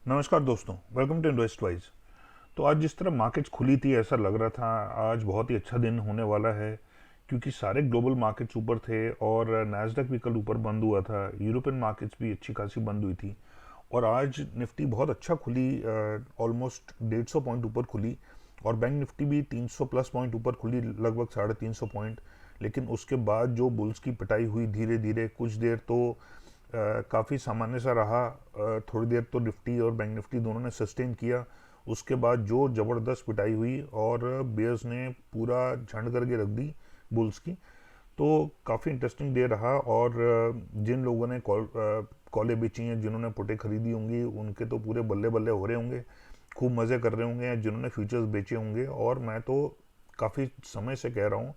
नमस्कार दोस्तों, welcome to इन्वेस्टवाइज। तो आज जिस तरह मार्केट्स खुली थी ऐसा लग रहा था आज बहुत ही अच्छा दिन होने वाला है, क्योंकि सारे ग्लोबल मार्केट्स ऊपर थे और नैस्डैक भी कल ऊपर बंद हुआ था। यूरोपियन मार्केट्स भी अच्छी खासी बंद हुई थी और आज निफ्टी बहुत अच्छा खुली, ऑलमोस्ट 150 पॉइंट ऊपर खुली। और बैंक निफ्टी भी 300 प्लस पॉइंट ऊपर खुली, लगभग 350 पॉइंट। लेकिन उसके बाद जो बुल्स की पिटाई हुई धीरे धीरे, कुछ देर तो काफ़ी सामान्य सा रहा। थोड़ी देर तो निफ्टी और बैंक निफ्टी दोनों ने सस्टेन किया। उसके बाद जो ज़बरदस्त पिटाई हुई और बेयर्स ने पूरा झंड करके रख दी बुल्स की। तो काफ़ी इंटरेस्टिंग डे रहा। और जिन लोगों ने कॉलें बेची हैं, जिन्होंने पुटें खरीदी होंगी, उनके तो पूरे बल्ले बल्ले हो रहे होंगे, खूब मज़े कर रहे होंगे। या जिन्होंने फ्यूचर्स बेचे होंगे, और मैं तो काफ़ी समय से कह रहा हूँ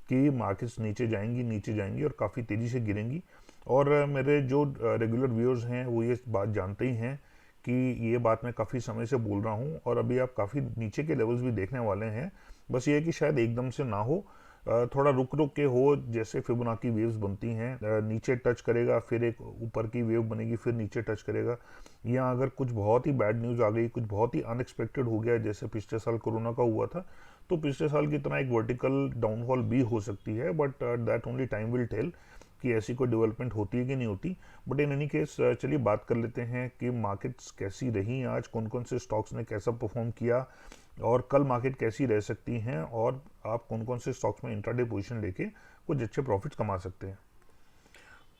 कि मार्केट्स नीचे जाएंगी और काफ़ी तेज़ी से गिरेंगी। और मेरे जो रेगुलर व्यूअर्स हैं वो ये बात जानते ही हैं कि ये बात मैं काफ़ी समय से बोल रहा हूँ। और अभी आप काफ़ी नीचे के लेवल्स भी देखने वाले हैं। बस ये है कि शायद एकदम से ना हो, थोड़ा रुक रुक के हो, जैसे फिबोनाची वेव्स बनती हैं। नीचे टच करेगा, फिर एक ऊपर की वेव बनेगी, फिर नीचे टच करेगा। या अगर कुछ बहुत ही बैड न्यूज़ आ गई, कुछ बहुत ही अनएक्सपेक्टेड हो गया, जैसे पिछले साल कोरोना का हुआ था, तो पिछले साल की तरह एक वर्टिकल डाउनफॉल भी हो सकती है। But that only time will tell कि ऐसी कोई डेवलपमेंट होती है कि नहीं होती। बट इन एनी केस चलिए बात कर लेते हैं कि मार्केट्स कैसी रही आज, कौन कौन से स्टॉक्स ने कैसा परफॉर्म किया, और कल मार्केट कैसी रह सकती हैं, और आप कौन कौन से स्टॉक्स में इंट्राडे पोजीशन लेके कुछ अच्छे प्रॉफिट्स कमा सकते हैं।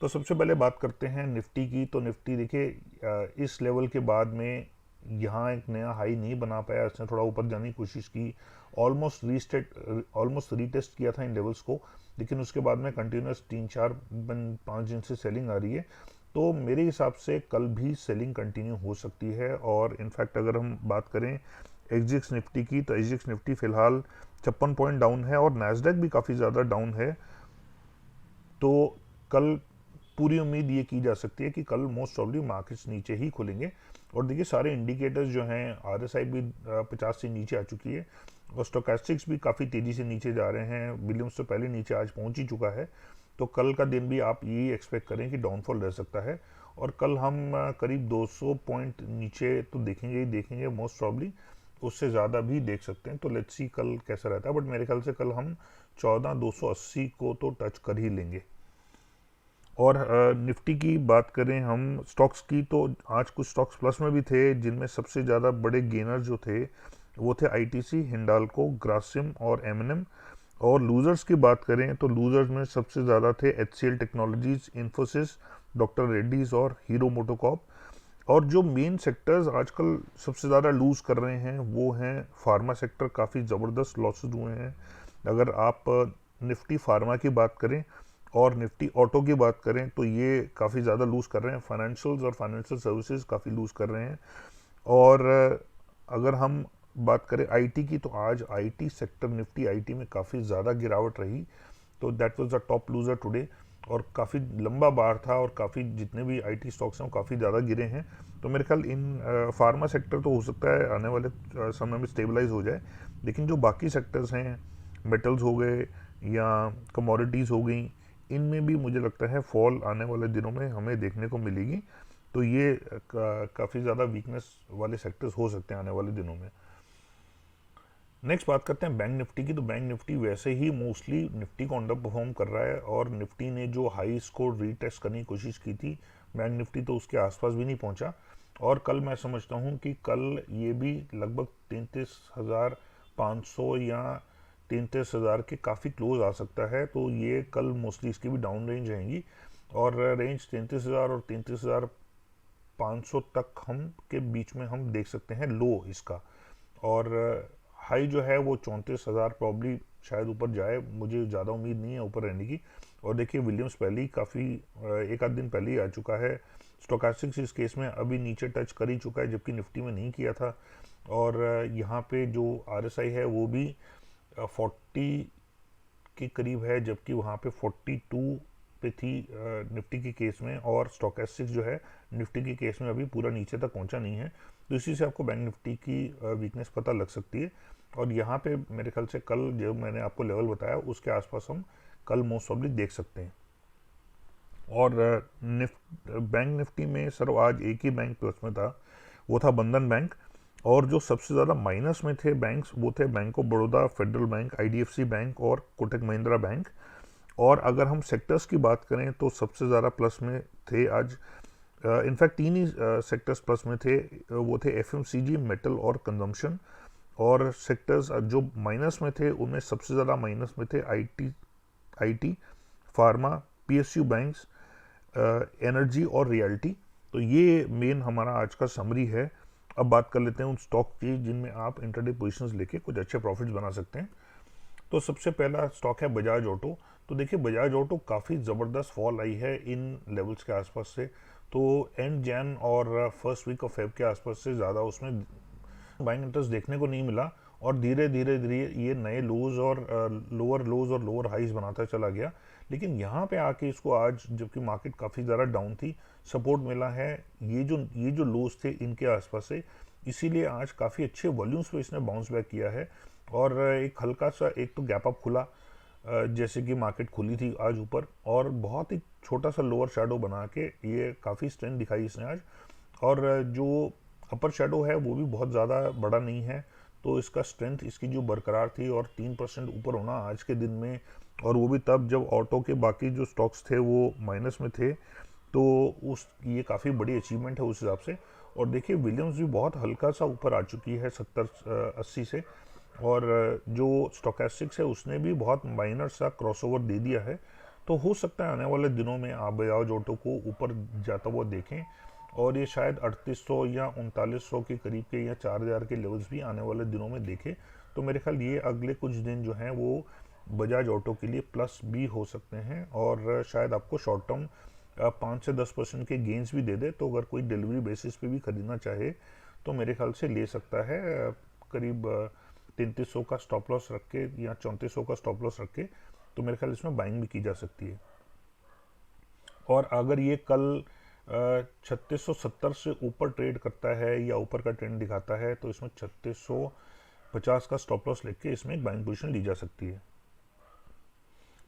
तो सबसे पहले बात करते हैं निफ्टी की। तो निफ्टी देखिए, इस लेवल के बाद में यहाँ एक नया हाई नहीं बना पाया, इसने थोड़ा ऊपर जाने की कोशिश की, ऑलमोस्ट रीटेस्ट किया था इन लेवल्स को। लेकिन उसके बाद में कंटिन्यूस 3 4 5 दिन से सेलिंग आ रही है। तो मेरे हिसाब से कल भी सेलिंग कंटिन्यू हो सकती है। और इनफैक्ट अगर हम बात करें एग्जिक्स निफ्टी की, तो एग्जिक्स निफ्टी फिलहाल 56 पॉइंट डाउन है और नैस्डैक भी काफ़ी ज़्यादा डाउन है। तो कल पूरी उम्मीद ये की जा सकती है कि कल मोस्ट ऑफली मार्केट्स नीचे ही खुलेंगे। और देखिए सारे इंडिकेटर्स जो हैं, आरएसआई भी 50 से नीचे आ चुकी है, और स्टोकेस्टिक्स भी काफ़ी तेज़ी से नीचे जा रहे हैं। विलियम्स तो पहले नीचे आज पहुंच ही चुका है। तो कल का दिन भी आप यही एक्सपेक्ट करें कि डाउनफॉल रह सकता है। और कल हम करीब 200 पॉइंट नीचे तो देखेंगे ही देखेंगे मोस्ट प्रॉब्ली, उससे ज़्यादा भी देख सकते हैं। तो लेट्स सी कल कैसा रहता है। बट मेरे ख्याल से कल हम 14,280 को तो टच कर ही लेंगे। और निफ्टी की बात करें हम स्टॉक्स की, तो आज कुछ स्टॉक्स प्लस में भी थे, जिनमें सबसे ज़्यादा बड़े गेनर जो थे वो थे आईटीसी, हिंडाल्को, ग्रासिम और एमएनएम। और लूजर्स की बात करें तो लूजर्स में सबसे ज़्यादा थे HCL technologies, Infosys, doctor Reddy's और हीरो मोटोकॉप। और जो मेन सेक्टर्स आजकल सबसे ज़्यादा लूज़ कर रहे हैं वो हैं फार्मा सेक्टर, काफ़ी ज़बरदस्त लॉसेज हुए हैं। अगर आप निफ्टी फार्मा की बात करें और निफ्टी ऑटो की बात करें तो ये काफ़ी ज़्यादा लूज़ कर रहे हैं। फाइनेंशियल्स और फाइनेंशियल सर्विसेज काफ़ी लूज़ कर रहे हैं। और अगर हम बात करें आईटी की, तो आज आईटी सेक्टर, निफ्टी आईटी में काफ़ी ज़्यादा गिरावट रही। तो that was the top loser today. और काफ़ी लंबा बार था और काफ़ी जितने भी आईटी स्टॉक्स हैं वो काफ़ी ज़्यादा गिरे हैं। तो मेरे ख्याल इन फार्मा सेक्टर तो हो सकता है आने वाले समय में स्टेबलाइज हो जाए। लेकिन जो बाकी सेक्टर्स हैं, मेटल्स हो गए या कमोडिटीज़ हो गई, इनमें भी मुझे लगता है फॉल आने वाले दिनों में हमें देखने को मिलेगी। तो ये काफ़ी ज़्यादा वीकनेस वाले सेक्टर्स हो सकते हैं आने वाले दिनों में। नेक्स्ट बात करते हैं बैंक निफ्टी की। तो बैंक निफ्टी वैसे ही मोस्टली निफ्टी को अंडर परफॉर्म कर रहा है, और निफ्टी ने जो हाई स्कोर रीटेस्ट करने की कोशिश की थी, बैंक निफ्टी तो उसके आसपास भी नहीं पहुंचा। और कल मैं समझता हूं कि कल ये भी लगभग 33,500 या 33,000 के काफ़ी क्लोज आ सकता है। तो ये कल मोस्टली इसकी भी डाउन रेंज रहेंगी। और रेंज 33,000 और 33,500 तक हम के बीच में हम देख सकते हैं लो इसका। और हाई जो है वो 34,000 प्रॉब्ली शायद ऊपर जाए, मुझे ज़्यादा उम्मीद नहीं है ऊपर रहने की। और देखिए विलियम्स पहले ही काफ़ी एक आध दिन पहले ही आ चुका है। स्टोकास्टिक्स इस केस में अभी नीचे टच कर ही चुका है, जबकि निफ्टी में नहीं किया था। और यहाँ पे जो आरएसआई है वो भी 40 के करीब है, जबकि वहाँ पे 42 पे थी निफ्टी के केस में। और स्टोकेस्टिक्स जो है निफ्टी के केस में अभी पूरा नीचे तक पहुँचा नहीं है। तो इसी से आपको बैंक निफ्टी की वीकनेस पता लग सकती है। और यहाँ पे मेरे ख्याल से कल जो मैंने आपको लेवल बताया उसके आसपास हम कल मोस्ट ऑब्ली देख सकते हैं। और बैंक निफ्टी में सर आज एक ही बैंक प्लस में था, वो था बंधन बैंक। और जो सबसे ज़्यादा माइनस में थे बैंक्स वो थे bank of Baroda, federal bank, IDFC bank और कोटक महिंद्रा बैंक। और अगर हम सेक्टर्स की बात करें तो सबसे ज़्यादा प्लस में थे आज, इनफैक्ट तीन ही सेक्टर्स प्लस में थे, वो थे एफएमसीजी, मेटल और कंजम्पशन। और सेक्टर्स जो माइनस में थे उनमें सबसे ज़्यादा माइनस में थे IT, pharma, PSU banks, energy और रियल्टी। तो ये मेन हमारा आज का समरी है। अब बात कर लेते हैं उन स्टॉक की जिनमें आप इंटरडे पोजीशंस लेके कुछ अच्छे प्रॉफिट्स बना सकते हैं। तो सबसे पहला स्टॉक है बजाज ऑटो। तो देखिए बजाज ऑटो काफ़ी ज़बरदस्त फॉल आई है इन लेवल्स के आसपास से। तो एंड जैन और फर्स्ट वीक ऑफ फेब के आसपास से ज़्यादा उसमें बाइंग इंटरेस्ट देखने को नहीं मिला, और धीरे धीरे धीरे ये नए लोज और लोअर लोज और लोअर हाइज बनाता चला गया। लेकिन यहाँ पे आके इसको आज, जबकि मार्केट काफ़ी ज़्यादा डाउन थी, सपोर्ट मिला है ये जो लोज थे इनके आसपास से। इसीलिए आज काफ़ी अच्छे वॉल्यूम्स पे इसने बाउंस बैक किया है। और एक हल्का सा एक तो गैप अप खुला, जैसे कि मार्केट खुली थी आज ऊपर, और बहुत ही छोटा सा लोअर शैडो बना के ये काफ़ी स्ट्रेंथ दिखाई इसने आज। और जो अपर शेडो है वो भी बहुत ज़्यादा बड़ा नहीं है, तो इसका स्ट्रेंथ इसकी जो बरकरार थी, और 3% ऊपर होना आज के दिन में, और वो भी तब जब ऑटो के बाकी जो स्टॉक्स थे वो माइनस में थे, तो उस ये काफ़ी बड़ी अचीवमेंट है उस हिसाब से। और देखिए विलियम्स भी बहुत हल्का सा ऊपर आ चुकी है 70-80 से, और जो स्टोकेस्टिक्स है उसने भी बहुत माइनर सा क्रॉसओवर दे दिया है। तो हो सकता है आने वाले दिनों में आप बजाज ऑटो को ऊपर जाता हुआ देखें, और ये शायद 3800 या 3900 के करीब के या 4000 के लेवल्स भी आने वाले दिनों में देखे। तो मेरे ख्याल ये अगले कुछ दिन जो हैं वो बजाज ऑटो के लिए प्लस भी हो सकते हैं, और शायद आपको शॉर्ट टर्म 5 से 10% के गेंस भी दे दे। तो अगर कोई डिलीवरी बेसिस पे भी खरीदना चाहे तो मेरे ख्याल से ले सकता है, करीब 3300 का स्टॉप लॉस रख के या 3400 का स्टॉप लॉस रख के। तो मेरे ख्याल इसमें बाइंग भी की जा सकती है। और अगर ये कल 3670 से ऊपर ट्रेड करता है या ऊपर का ट्रेंड दिखाता है तो इसमें 3650 का स्टॉप लॉस लेके इसमें एक बाइंग पोजीशन ली जा सकती है।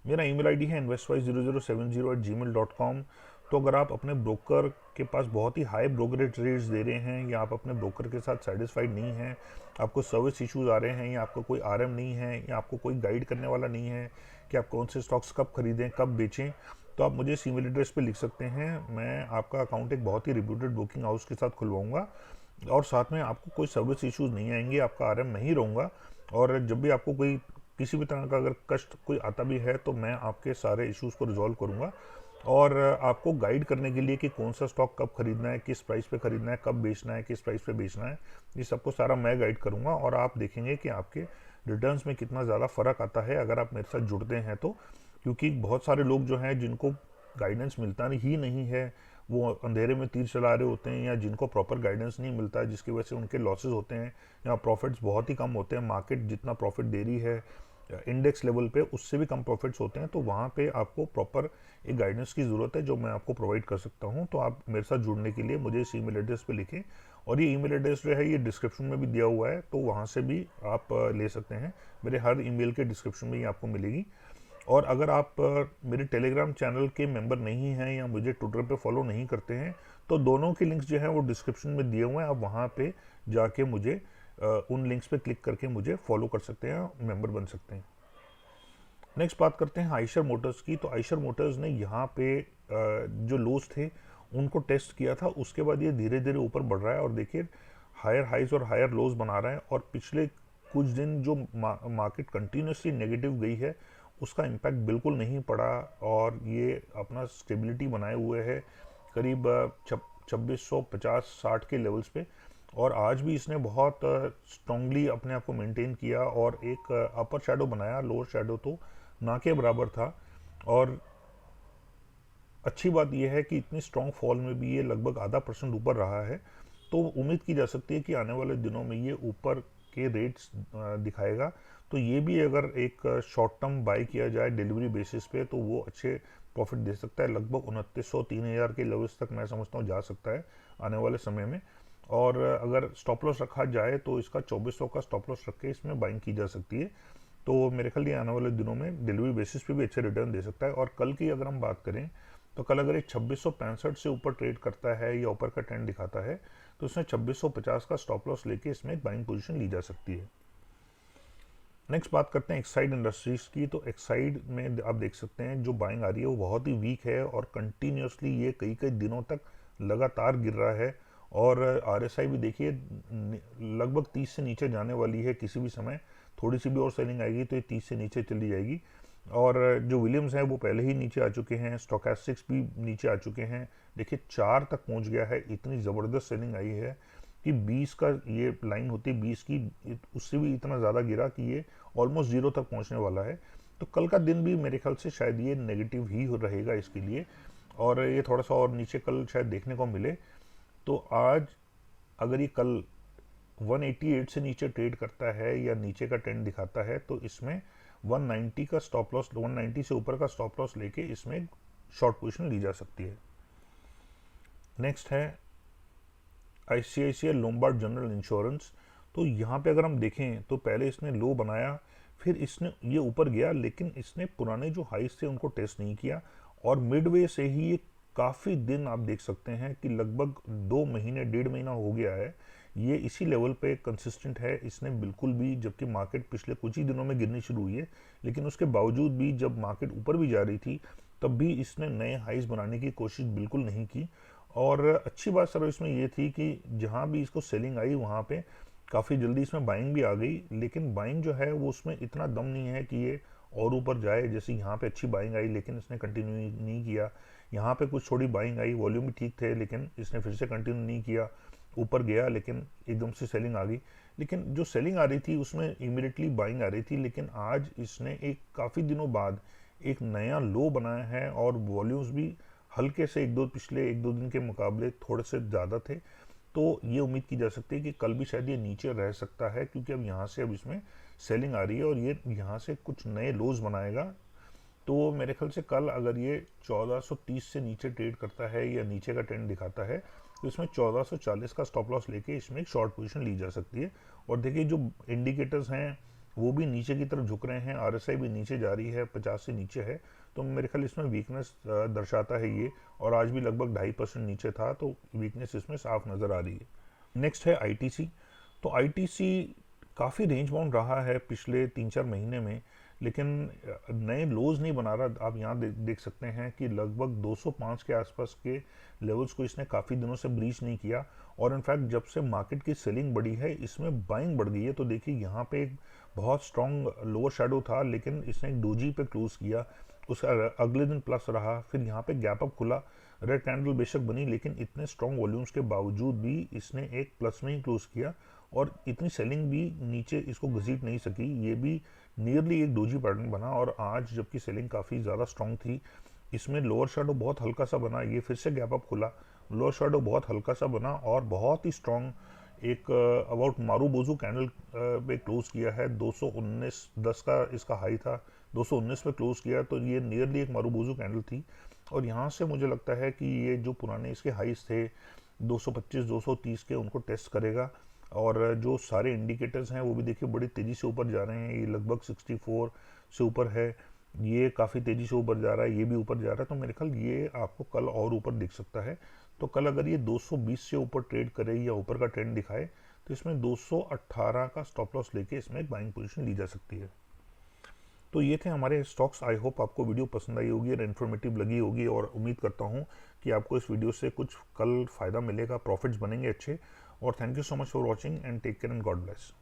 मेरा ईमेल आईडी है investwise0070@gmail.com। तो अगर आप अपने ब्रोकर के पास बहुत ही हाई ब्रोकरेज रेट्स दे रहे हैं, या आप अपने ब्रोकर के साथ सेटिस्फाइड नहीं हैं, आपको सर्विस इश्यूज आ रहे हैं, या आपको कोई आरएम नहीं है, या आपको कोई गाइड करने वाला नहीं है कि आप कौन से स्टॉक्स कब खरीदें कब बेचें, तो आप मुझे इस ईमेल एड्रेस पे लिख सकते हैं। मैं आपका अकाउंट एक बहुत ही रिप्यूटेड बुकिंग हाउस के साथ खुलवाऊंगा, और साथ में आपको कोई सर्विस इश्यूज नहीं आएंगे, आपका आरएम मैं ही रहूँगा। और जब भी आपको कोई किसी भी तरह का अगर कष्ट कोई आता भी है तो मैं आपके सारे इश्यूज़ को रिजॉल्व करूँगा, और आपको गाइड करने के लिए कि कौन सा स्टॉक कब खरीदना है, किस प्राइस पे खरीदना है, कब बेचना है, किस प्राइस पे बेचना है, ये सबको सारा मैं गाइड करूँगा। और आप देखेंगे कि आपके रिटर्न्स में कितना ज़्यादा फ़र्क आता है अगर आप मेरे साथ जुड़ते हैं तो। क्योंकि बहुत सारे लोग जो हैं जिनको गाइडेंस मिलता ही नहीं है, वो अंधेरे में तीर चला रहे होते हैं, या जिनको प्रॉपर गाइडेंस नहीं मिलता है जिसकी वजह से उनके लॉसेस होते हैं या प्रॉफिट्स बहुत ही कम होते हैं। मार्केट जितना प्रॉफिट दे रही है इंडेक्स लेवल पे उससे भी कम प्रॉफिट्स होते हैं, तो वहाँ पे आपको प्रॉपर एक गाइडेंस की ज़रूरत है जो मैं आपको प्रोवाइड कर सकता हूँ। तो आप मेरे साथ जुड़ने के लिए मुझे इस ईमेल एड्रेस पे लिखें, और ये ईमेल एड्रेस जो है ये डिस्क्रिप्शन में भी दिया हुआ है, तो वहाँ से भी आप ले सकते हैं। मेरे हर ईमेल के डिस्क्रिप्शन में ये आपको मिलेगी। और अगर आप मेरे टेलीग्राम चैनल के मेंबर नहीं हैं या मुझे ट्विटर पे फॉलो नहीं करते हैं, तो दोनों के लिंक्स जो हैं वो डिस्क्रिप्शन में दिए हुए हैं, आप वहाँ पे जाके मुझे उन लिंक्स पे क्लिक करके मुझे फॉलो कर सकते हैं, मेंबर बन सकते हैं। नेक्स्ट बात करते हैं आइशर मोटर्स की। तो आइशर मोटर्स ने यहाँ पे जो लोज थे उनको टेस्ट किया था, उसके बाद ये धीरे धीरे ऊपर बढ़ रहा है, और देखिए हायर हाइज और हायर लोज बना रहा है। और पिछले कुछ दिन जो मार्केट कंटिन्यूसली नेगेटिव गई है उसका इम्पैक्ट बिल्कुल नहीं पड़ा, और ये अपना स्टेबिलिटी बनाए हुए है करीब 2650-60 के लेवल्स पे। और आज भी इसने बहुत स्ट्रांगली अपने आप को मेंटेन किया, और एक अपर शैडो बनाया, लोअर शैडो तो ना के बराबर था। और अच्छी बात यह है कि इतनी स्ट्रांग फॉल में भी ये लगभग ½ % ऊपर रहा है, तो उम्मीद की जा सकती है कि आने वाले दिनों में ये ऊपर के रेट्स दिखाएगा। तो ये भी अगर एक शॉर्ट टर्म बाय किया जाए डिलीवरी बेसिस पे तो वो अच्छे प्रॉफिट दे सकता है, लगभग 2900-3000 के लेवल्स तक मैं समझता हूँ जा सकता है आने वाले समय में। और अगर स्टॉप लॉस रखा जाए तो इसका 2400 का स्टॉप लॉस रख के इसमें बाइंग की जा सकती है। तो मेरे ख्याल ये आने वाले दिनों में डिलीवरी बेसिस पे भी अच्छे रिटर्न दे सकता है। और कल की अगर हम बात करें तो कल अगर ये 2665 से ऊपर ट्रेड करता है या ऊपर का ट्रेंड दिखाता है तो इसमें 2650 का स्टॉप लॉस लेके इसमें एक बाइंग पोजीशन ली जा सकती है। नेक्स्ट बात करते हैं एक्साइड इंडस्ट्रीज की। तो एक्साइड में आप देख सकते हैं जो बाइंग आ रही है वो बहुत ही वीक है और कंटिन्यूसली ये कई कई दिनों तक लगातार गिर रहा है। और आरएसआई भी देखिए लगभग 30 से नीचे जाने वाली है किसी भी समय। थोड़ी सी भी और सेलिंग आएगी तो ये 30 से नीचे चली जाएगी। और जो विलियम्स है वो पहले ही नीचे आ चुके हैं, स्टोकेस्टिक्स भी नीचे आ चुके हैं। देखिए 4 तक पहुंच गया है। इतनी ज़बरदस्त सेलिंग आई है कि 20 का ये लाइन होती है 20 की, उससे भी इतना ज़्यादा गिरा कि ये ऑलमोस्ट जीरो तक पहुंचने वाला है। तो कल का दिन भी मेरे ख्याल से शायद ये नेगेटिव ही रहेगा इसके लिए, और ये थोड़ा सा और नीचे कल शायद देखने को मिले। तो आज अगर ये कल 188 से नीचे ट्रेड करता है या नीचे का ट्रेंड दिखाता है तो इसमें 190 का स्टॉप लॉस, 190 से ऊपर का स्टॉप लॉस लेके इसमें शॉर्ट पोजीशन ली जा सकती है। नेक्स्ट है आईसीआईसीआई लोम्बार्ड जनरल इंश्योरेंस। तो यहाँ पे अगर हम देखें तो पहले इसने लो बनाया, फिर इसने ये ऊपर गया, लेकिन इसने पुराने जो हाइस थे उनको टेस्ट नहीं किया और मिडवे से ही ये काफ़ी दिन आप देख सकते हैं कि लगभग 2 महीने 1.5 महीना हो गया है ये इसी लेवल पे कंसिस्टेंट है। इसने बिल्कुल भी, जबकि मार्केट पिछले कुछ ही दिनों में गिरनी शुरू हुई है, लेकिन उसके बावजूद भी जब मार्केट ऊपर भी जा रही थी तब भी इसने नए हाइस बनाने की कोशिश बिल्कुल नहीं की। और अच्छी बात सर इसमें ये थी कि जहाँ भी इसको सेलिंग आई वहाँ पे काफ़ी जल्दी इसमें बाइंग भी आ गई, लेकिन बाइंग जो है वो उसमें इतना दम नहीं है कि ये और ऊपर जाए। जैसे यहाँ पे अच्छी बाइंग आई लेकिन इसने कंटिन्यू नहीं किया, यहाँ पे कुछ थोड़ी बाइंग आई, वॉल्यूम भी ठीक थे लेकिन इसने फिर से कंटिन्यू नहीं किया, ऊपर गया लेकिन एकदम से सेलिंग आ गई। लेकिन जो सेलिंग आ रही थी उसमें इमीडिएटली बाइंग आ रही थी, लेकिन आज इसने एक काफ़ी दिनों बाद एक नया लो बनाया है और वॉल्यूम्स भी हल्के से पिछले एक दो दिन के मुकाबले थोड़े से ज़्यादा थे। तो ये उम्मीद की जा सकती है कि कल भी शायद ये नीचे रह सकता है, क्योंकि अब यहाँ से अब इसमें सेलिंग आ रही है और ये यहाँ से कुछ नए लोज बनाएगा। तो मेरे ख्याल से कल अगर ये 1430 से नीचे ट्रेड करता है या नीचे का ट्रेंड दिखाता है तो इसमें 1440 का स्टॉप लॉस लेके इसमें एक शॉर्ट पोजीशन ली जा सकती है। और देखिए जो इंडिकेटर्स हैं वो भी नीचे की तरफ झुक रहे हैं, आरएसआई भी नीचे जा रही है, 50 से नीचे है, तो मेरे ख्याल इसमें वीकनेस दर्शाता है ये। और आज भी लगभग 2.5% नीचे था, तो वीकनेस इसमें साफ नज़र आ रही है। नेक्स्ट है आईटीसी। तो आईटीसी काफ़ी रेंज बाउंड रहा है पिछले 3-4 महीने में, लेकिन नए लोज नहीं बना रहा। आप यहाँ देख सकते हैं कि लगभग 205 के आसपास के लेवल्स को इसने काफ़ी दिनों से ब्रीच नहीं किया, और इनफैक्ट जब से मार्केट की सेलिंग बढ़ी है इसमें बाइंग बढ़ गई है। तो देखिए यहाँ पे एक बहुत स्ट्रॉन्ग लोअर शेडो था, लेकिन इसने एक डोजी पे क्लोज किया, उसका अगले दिन प्लस रहा, फिर यहाँ पे गैप अप खुला, रेड कैंडल बेशक बनी, लेकिन इतने स्ट्रॉन्ग वॉल्यूम्स के बावजूद भी इसने एक प्लस में ही क्लोज किया और इतनी सेलिंग भी नीचे इसको घसीट नहीं सकी। ये भी नियरली एक डोजी पैटर्न बना, और आज जबकि सेलिंग काफ़ी ज़्यादा स्ट्रॉन्ग थी इसमें लोअर शेडो बहुत हल्का सा बना, ये फिर से गैप अप खुला, लोअर शेडो बहुत हल्का सा बना और बहुत ही स्ट्रॉन्ग एक अबाउट मारूबोजू कैंडल पे क्लोज किया है। 219.10 का इसका हाई था, 219 पे क्लोज किया, तो ये नियरली एक मारूबोजू कैंडल थी। और यहाँ से मुझे लगता है कि ये जो पुराने इसके हाइस थे 225-230 के, उनको टेस्ट करेगा। और जो सारे इंडिकेटर्स हैं वो भी देखिए बड़ी तेज़ी से ऊपर जा रहे हैं। ये लगभग 64 से ऊपर है, ये काफ़ी तेज़ी से ऊपर जा रहा है, ये भी ऊपर जा रहा है। तो मेरे ख्याल ये आपको कल और ऊपर दिख सकता है। तो कल अगर ये 220 से ऊपर ट्रेड करे या ऊपर का ट्रेंड दिखाए तो इसमें 218 का स्टॉप लॉस लेके इसमें एक बाइंग पोजीशन ली जा सकती है। तो ये थे हमारे स्टॉक्स। आई होप आपको वीडियो पसंद आई होगी और इन्फॉर्मेटिव लगी होगी, और उम्मीद करता हूँ कि आपको इस वीडियो से कुछ कल फ़ायदा मिलेगा, प्रॉफिट्स बनेंगे अच्छे। और thank you so much for watching and take care and God bless.